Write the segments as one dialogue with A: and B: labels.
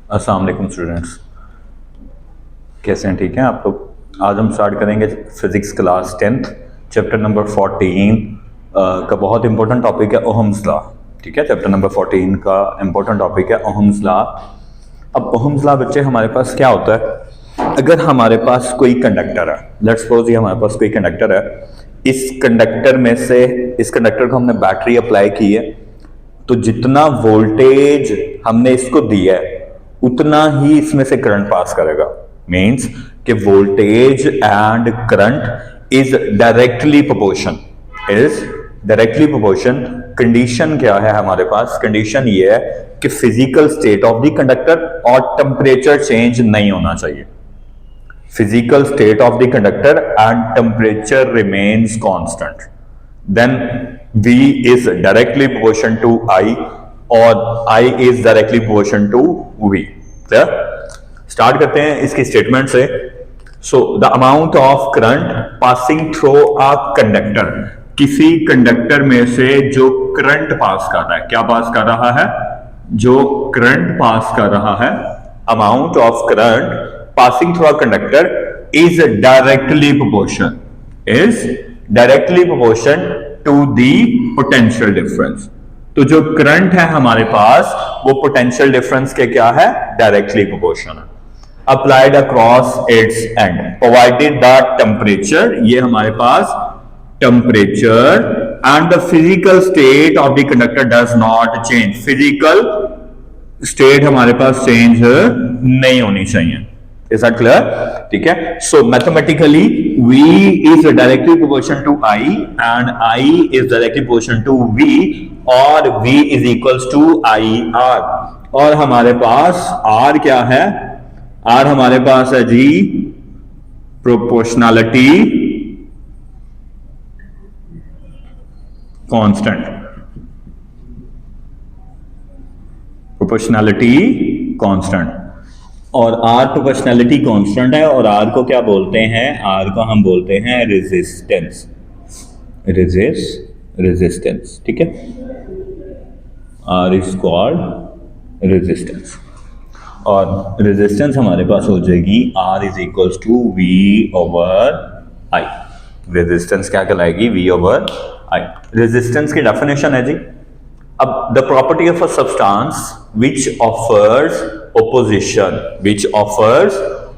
A: अस्सलाम वालेकुम स्टूडेंट्स, कैसे हैं? ठीक हैं आप लोग। आज हम स्टार्ट करेंगे physics class 10th chapter number 14 का बहुत इंपॉर्टेंट टॉपिक है ओहम्स लॉ। ठीक है, चैप्टर नंबर 14 का इंपॉर्टेंट टॉपिक है ओहम्स लॉ। अब ओहम्स लॉ बच्चे हमारे पास क्या होता है? अगर हमारे पास कोई कंडक्टर है, लेट्स सपोज ये हमारे पास कोई कंडक्टर है, इस कंडक्टर में से इस कंडक्टर को हमने बैटरी अप्लाई की है, तो जितना वोल्टेज हमने इसको दिया है उतना ही इसमें से करंट पास करेगा। मींस कि voltage and current is directly proportion. Condition क्या है हमारे पास? कंडीशन ये है कि physical state of the conductor और टेम्परेचर चेंज नहीं होना चाहिए। Physical state of the conductor and temperature remains constant, then V is directly proportion to I और I is directly proportion to V। Clear? Start करते हैं इसकी statement से। So the amount of current passing through a conductor, किसी conductor में से जो current pass कर रहा है, क्या पास कर रहा है? जो करंट पास कर रहा है, amount of current passing through a conductor is directly proportion to the potential difference. तो जो करंट है हमारे पास वो पोटेंशियल डिफरेंस के क्या है? डायरेक्टली प्रोपोर्शन है। Applied across its and provided the temperature, ये हमारे पास temperature and the physical state of the conductor does not change. Physical state हमारे पास चेंज नहीं होनी चाहिए। Is that clear? ठीक है। So mathematically V is directly proportional to I and I is directly proportional to V और V is equals to IR। और हमारे पास R क्या है? R हमारे पास है जी प्रोपोर्शनैलिटी कांस्टेंट। प्रोपोर्शनैलिटी कांस्टेंट और R प्रोपोर्शनैलिटी कांस्टेंट है और R को क्या बोलते हैं? R को हम बोलते हैं रेजिस्टेंस। ठीक है, R इज कॉल्ड रेजिस्टेंस। और रेजिस्टेंस हमारे पास हो जाएगी R is equals to V over I। Resistance क्या कहलाएगी? V over I। रेजिस्टेंस की डेफिनेशन है जी, अब the property of a substance which offers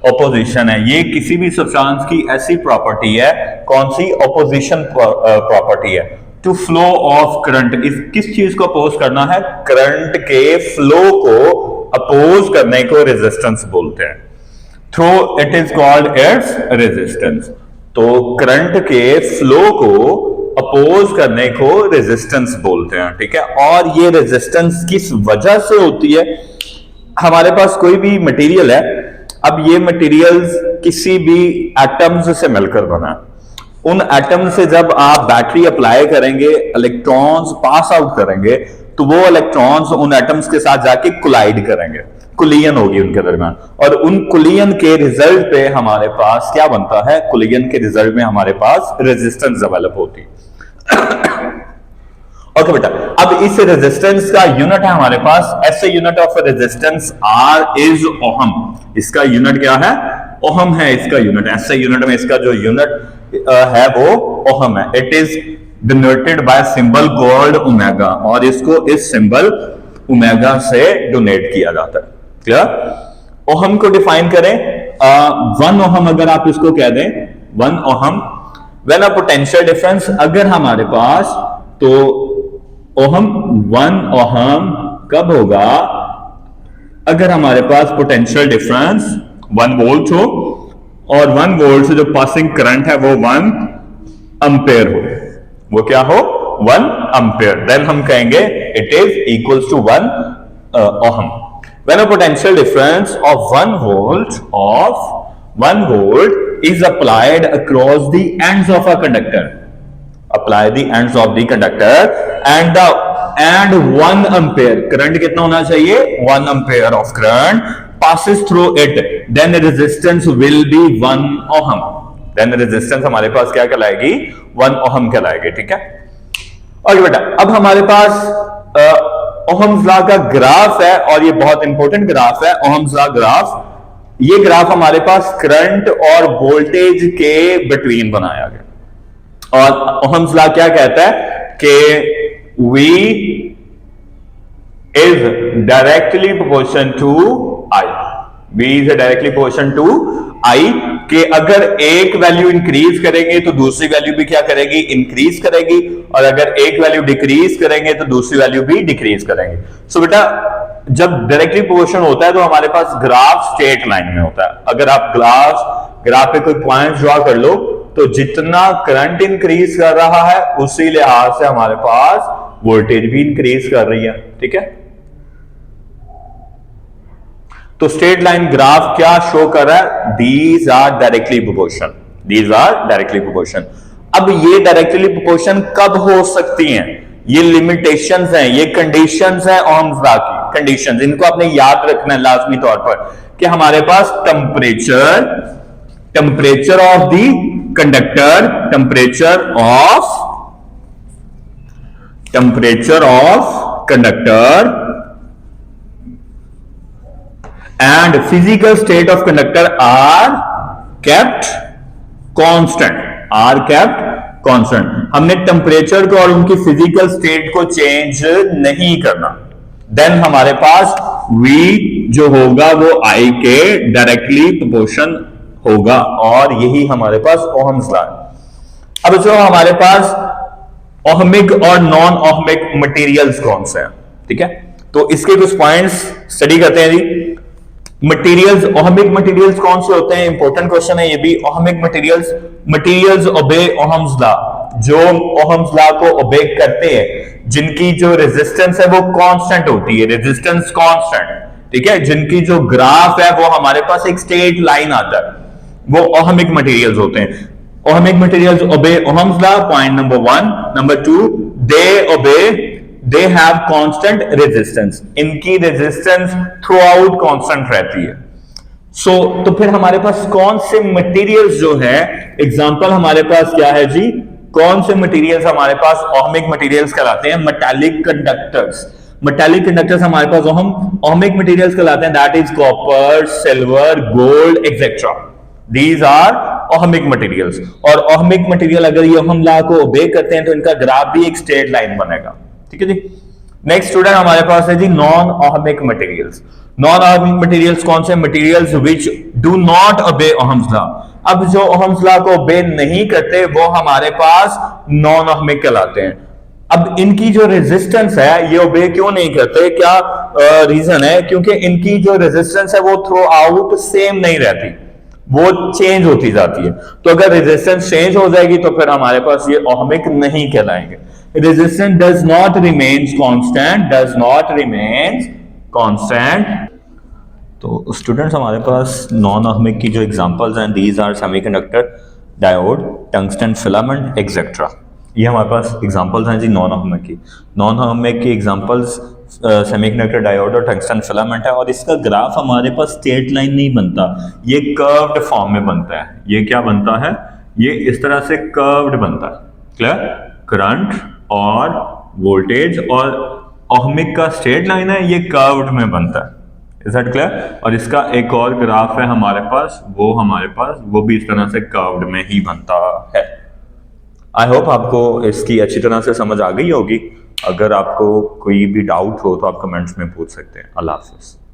A: opposition है। ये किसी भी सब्सटेंस की ऐसी प्रॉपर्टी है, कौन सी? ऑपोजिशन प्रॉपर्टी है। टू फ्लो ऑफ करंट, इस किस चीज को अपोज करना है? करंट के फ्लो को अपोज करने को रेजिस्टेंस बोलते हैं। Through it is called its resistance. तो करंट के फ्लो को अपोज करने को रेजिस्टेंस बोलते हैं। ठीक है, और ये रेजिस्टेंस किस वजह से होती है? हमारे पास कोई भी मटेरियल है, अब ये मटेरियल्स किसी भी एटम्स से मिलकर बना है। उन एटम से जब आप बैटरी अप्लाई करेंगे, इलेक्ट्रॉन्स पास आउट करेंगे, तो वो इलेक्ट्रॉन्स उन एटम्स के साथ जाके कोलाइड करेंगे, कुलियन होगी उनके दरमियान, और उन कुलियन के रिजल्ट पे हमारे पास क्या बनता है? कुलियन के रिजल्ट में हमारे पास रेजिस्टेंस डेवलप होती है। ओके बेटा, अब इस रेजिस्टेंस का यूनिट है हमारे पास, ऐसे unit of resistance R is ohm. इसका यूनिट क्या है? ओहम है इसका यूनिट। ऐसे यूनिट में इसका जो यूनिट है वो ओहम है। It is denoted by symbol called omega, और इसको इस सिंबल ओमेगा से डोनेट किया जाता है। क्लियर? ओहम को डिफाइन करें, 1 ओहम अगर आप इसको कह दें, 1 ohm when a potential difference, अगर हमारे पास तो ओहम 1 ओहम कब होगा? अगर हमारे पास पोटेंशियल डिफरेंस 1 वोल्ट हो और 1 वोल्ट से जो पासिंग करंट है वो 1 एम्पेयर हो। वो क्या हो? 1 एम्पेयर। देन हम कहेंगे it is equals to 1 ohm. When a potential difference of 1 volt is applied across the ends of a conductor, apply the ends of the conductor and 1 ampere current कितना होना चाहिए? 1 ampere of current passes through it, then resistance will be 1 ohm। then resistance हमारे पास क्या कहलाएगी? 1 ohm कहलाएगी। ठीक है, और बेटा अब हमारे पास ओहम्स लॉ का ग्राफ है और ये बहुत इंपॉर्टेंट ग्राफ है ओहम्स लॉ ग्राफ। ये ग्राफ हमारे पास करंट और वोल्टेज के बिटवीन बनाया गया और ओहम्स लॉ क्या कहता है कि V is directly proportion to I, V is directly proportion to I, कि अगर एक वैल्यू इंक्रीज करेंगे तो दूसरी वैल्यू भी क्या करेगी, इंक्रीज करेगी, और अगर एक वैल्यू डिक्रीज करेंगे तो दूसरी वैल्यू भी डिक्रीज करेंगे। सो बेटा जब डायरेक्टली प्रोपोर्शन होता है तो हमारे पास ग्राफ स्ट्रेट लाइन में होता है। अगर आप ग्राफ पे कोई पॉइंट ड्रॉ कर लो तो जितना करंट इंक्रीज कर रहा है उसी लिहाज से हमारे पास वोल्टेज भी इंक्रीज कर रही है। ठीक है, तो स्ट्रेट लाइन ग्राफ क्या शो कर रहा है, these are directly proportion, these are directly proportion. अब ये डायरेक्टली प्रोपोर्शन कब हो सकती हैं, ये लिमिटेशंस हैं, ये कंडीशंस हैं ओहम्स लॉ की कंडीशंस, इनको आपने याद रखना है लाजमी तौर पर कि हमारे पास temperature of the conductor, temperature of conductor and physical state of conductor are kept constant। हमने टेम्परेचर को और उनकी फिजिकल स्टेट को चेंज नहीं करना, देन हमारे पास V जो होगा वो I के डायरेक्टली प्रोपोर्शन होगा और यही हमारे पास ओहम्स लॉ है। अब जो हमारे पास ओहमिक और नॉन ओहमिक मटेरियल्स कौन से हैं, ठीक है, तो इसके कुछ पॉइंट्स स्टडी करते हैं जी। मटेरियल्स, ओहमिक मटेरियल्स कौन से होते हैं, इंपॉर्टेंट क्वेश्चन है ये भी। Ohmic materials obey Ohm's law, जो ओहम्स लॉ को ओबे करते हैं, जिनकी जो रेजिस्टेंस है वो कांस्टेंट होती है, रेजिस्टेंस कांस्टेंट, ठीक है, जिनकी जो ग्राफ है वो हमारे पास एक स्ट्रेट लाइन आता है, वो ओहमिक मटेरियल्स होते हैं। Ohmic materials obey Ohm's law, point number 1। Number 2, they have constant resistance, इनकी रेजिस्टेंस थ्रू आउट कांस्टेंट रहती है। तो फिर हमारे पास कौन से मटेरियल्स जो है, एग्जांपल हमारे पास क्या है जी, कौन से मटेरियल्स हमारे पास ओहमिक मटेरियल्स कहलाते हैं, मेटालिक कंडक्टर्स हमारे पास ओहमिक मटेरियल्स कहलाते हैं, that is copper, silver, gold etcetera, these are ohmic materials. और ओहमिक मटेरियल अगर ये ओहम लॉ को ओबे करते हैं तो इनका ग्राफ भी एक स्ट्रेट लाइन बनेगा। ठीक है जी। नेक्स्ट स्टूडेंट हमारे पास है जी non ohmic materials. Non ohmic materials कौन से, materials which do not obey Ohm's law. अब जो ओहम्स लॉ को ओबे नहीं करते वो हमारे पास नॉन ओहमिक कहलाते हैं। अब इनकी जो रेजिस्टेंस है ये ओबे क्यों नहीं करते, क्या रीजन है, क्योंकि इनकी जो रेजिस्टेंस है वो थ्रू आउट सेम नहीं रहती, वो चेंज होती जाती है। तो अगर रेजिस्टेंस चेंज हो जाएगी तो फिर हमारे पास ये ओहमिक नहीं कहलाएंगे। Resistance does not remains constant। तो स्टूडेंट्स हमारे पास नॉन ओहमिक की जो एग्जांपल्स हैं, these are semiconductor, diode, tungsten filament etcetera. ये हमारे पास एग्जांपल्स हैं जी नॉन ओहमिक की। नॉन ओहमिक की एग्जांपल्स सेमीकंडक्टर, डायोड और टंगस्टन फिलामेंट है। और इसका ग्राफ हमारे पास स्ट्रेट लाइन नहीं बनता, ये कर्व्ड फॉर्म में बनता है। ये क्या बनता है, ये इस तरह से कर्व्ड बनता है। क्लियर, करंट और वोल्टेज और ओहमिक का स्ट्रेट लाइन है, ये कर्व्ड में बनता है। Is that clear. और इसका एक और ग्राफ है हमारे पास, वो भी इस तरह से कर्व्ड में ही बनता है। आई होप आपको इसकी अच्छी तरह से समझ आ गई होगी। अगर आपको कोई भी डाउट हो तो आप कमेंट्स में पूछ सकते हैं। अल्लाह हाफिज़।